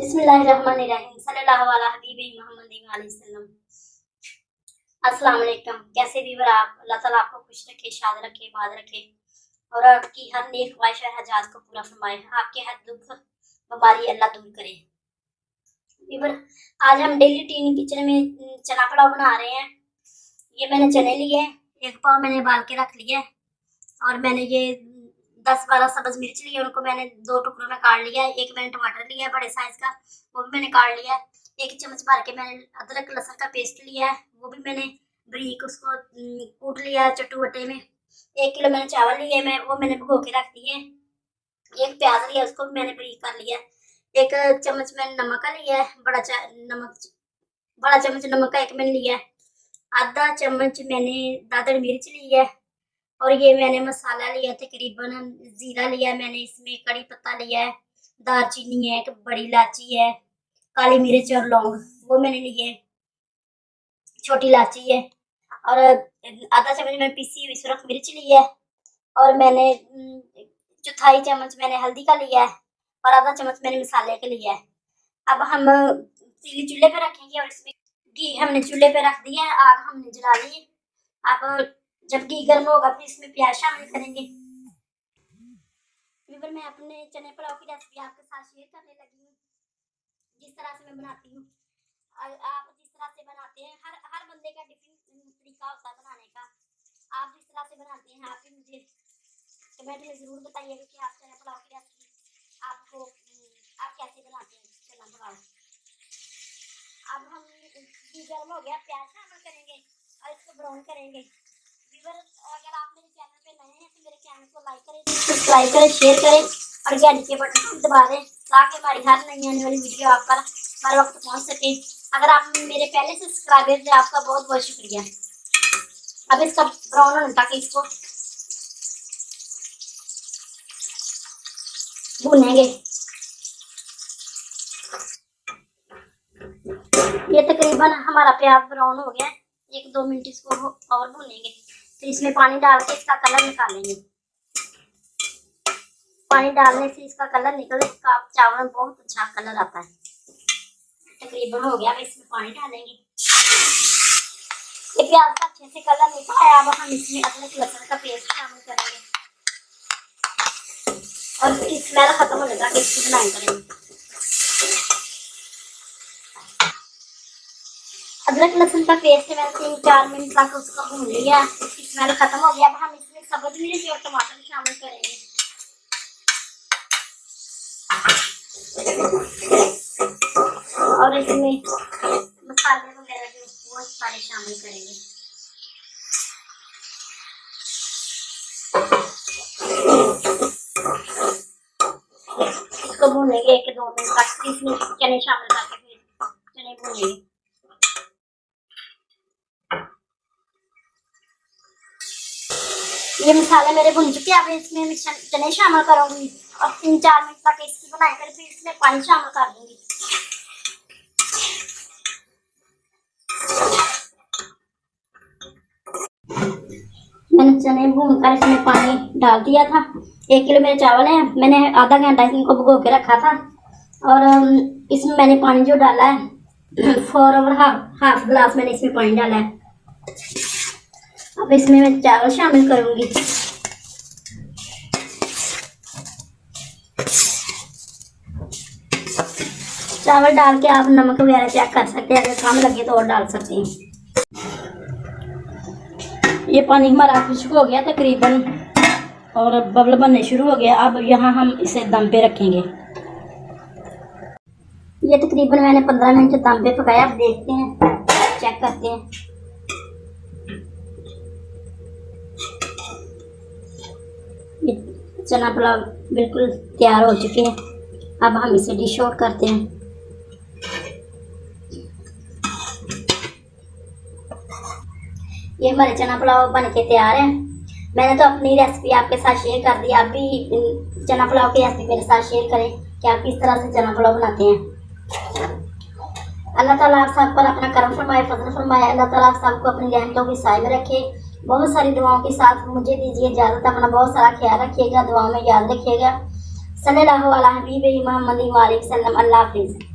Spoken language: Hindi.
बिस्मिल्लाहिर्रहमानिर्रहीम सल्लल्लाहु अला हबीबी मोहम्मद वसल्लम। अस्सलाम वालेकुम। कैसे भी आप, अल्लाह ताला आपको खुश रखे, शाद रखे, बाद रखे और आपकी हर नेक ख्वाहिश और हजात को पूरा फरमाए। आपके हर दुख बीमारी अल्लाह दूर करे। वीवर आज हम डेली टीन किचन में चना पुलाव बना रहे हैं। ये मैंने चने लिए, एक पाव मैंने बाल के रख लिया और मैंने ये 10-12 सब्ज मिर्च लिए, उनको मैंने 2 टुकड़ों में काट लिया है। एक मैंने टमाटर लिया है बड़े साइज का, वो भी मैंने काट लिया है। 1 चम्मच भर के मैंने अदरक लहसुन का पेस्ट लिया है, वो भी मैंने बारीक उसको कूट लिया है चट्टू बट्टे में। 1 किलो मैंने चावल लिए, मैं वो मैंने भिगो के रख दिए। 1 प्याज लिया, उसको भी मैंने बारीक कर लिया। 1 चम्मच मैंने नमक का लिया है, बड़ा चम्मच नमक का 1 मैंने लिया है। आधा चम्मच मैंने दादड़ मिर्च ली है और ये मैंने मसाला लिया तकरीबन जीरा लिया मैंने, इसमें कड़ी पत्ता लिया है, दालचीनी है, एक बड़ी इलायची है, काली मिर्च और लौंग वो मैंने लिए, छोटी इलायची है और आधा चम्मच मैंने पिसी हुई सुरख मिर्च ली है और मैंने 1/4 चम्मच मैंने हल्दी का लिया है और आधा चम्मच मैंने मसाले का लिया है। अब हम तीली चूल्हे पे रखेंगे और इसमें घी हमने चूल्हे पे रख दिया है, आग हमने जला ली। अब जब घी गर्म होगा फिर इसमें प्याज शामिल करेंगे। फिर मैं अपने चने पुलाव की रेसिपी आपके साथ शेयर करने लगी हूँ, जिस तरह से मैं बनाती हूँ। आप जिस तरह से बनाते हैं, हर बंदे का डिफरेंट तरीका होता है बनाने का। आप जिस तरह से बनाते हैं आप भी मुझे कमेंट में ज़रूर बताइएगा कि आप चने पुलाव की रेसिपी आप कैसे बनाते हैं चना पुलाव। अब हम घी गर्म हो गया, प्याज शामिल करेंगे और इसको ब्राउन करेंगे। अगर आप मेरे चैनल पे नए हैं तो मेरे चैनल को लाइक करें, सब्सक्राइब करें, शेयर करें और घंटी के बटन को दबा दें ताकि हमारी हर नई आने वाली वीडियो आप पर हर वक्त पहुंच सके। अगर आप मेरे पहले से सब्सक्राइबर थे आपका बहुत बहुत शुक्रिया। अब इसका ब्राउन होने तक इसको भूनेंगे। ये तकरीबन हमारा प्याज ब्राउन हो गया, 1-2 मिनट इसको और भूनेंगे। फिर इसमें पानी डाल के इसका कलर निकालेंगे। पानी डालने से इसका कलर निकल इसका चावल में बहुत अच्छा कलर आता है। तकरीबन हो गया, अब इसमें पानी डालेंगे। ये प्याज का अच्छे से कलर निकल आया। अब हम इसमें अदरक लहसुन का पेस्ट शामिल करेंगे और इसकी स्मेल खत्म होने तक इसकी बनाई करेंगे। अदरक लहसुन का पेस्ट मैंने 3-4 मिनट तक उसको भून लिया, इसकी स्मेल खत्म हो गया। अब हम इसमें सब्ज मिर्च और टमाटर शामिल करेंगे और इसमें मसाले वगैरह जो वो सारे शामिल करेंगे। इसको भूनेंगे 1-2 मिनट तक। इसमें चने शामिल करके फिर चने भूनेंगे। ये मसाले मेरे भुन चुके हैं। अब इसमें मैं चने शामिल करूंगी और 3-4 मिनट तक इसकी बनाई कर फिर इसमें पानी शामिल कर दूंगी। मैंने चने भून कर इसमें पानी डाल दिया था। 1 किलो मेरे चावल हैं, मैंने आधा घंटा इनको भिगो के रखा था और इसमें मैंने पानी जो डाला है 4/2 गिलास मैंने इसमें पानी डाला है। अब इसमें मैं चावल शामिल करूंगी। चावल डाल के आप नमक वगैरह चेक कर सकते हैं, अगर कम लगे तो और डाल सकते हैं। ये पानी हमारा खुश्क हो गया तकरीबन और बबल बनने शुरू हो गया। अब यहाँ हम इसे दम पे रखेंगे। ये तकरीबन मैंने 15 मिनट दम पे पकाया। अब देखते हैं, चेक करते हैं। ये चना पुलाव बिल्कुल तैयार हो चुके हैं। अब हम इसे डिश आउट करते हैं। ये हमारे चना पुलाव बन के तैयार है। मैंने तो अपनी रेसिपी आपके साथ शेयर कर दी। आप भी चना पुलाव की रेसिपी मेरे साथ शेयर करें कि आप किस तरह से चना पुलाव बनाते हैं। अल्लाह ताला आप सब पर अपना करम फरमाए, फजल फरमाए। अल्लाह ताला आप सबको अपनी रहमतों की साए में रखे। बहुत सारी दुआओं के साथ मुझे दीजिए इजाज़त। अपना बहुत सारा ख्याल रखिएगा, दुआओं में याद रखिएगा। सल्लल्लाहु अला हबीबी मोहम्मद वसल्लम। अल्लाह हाफिज़।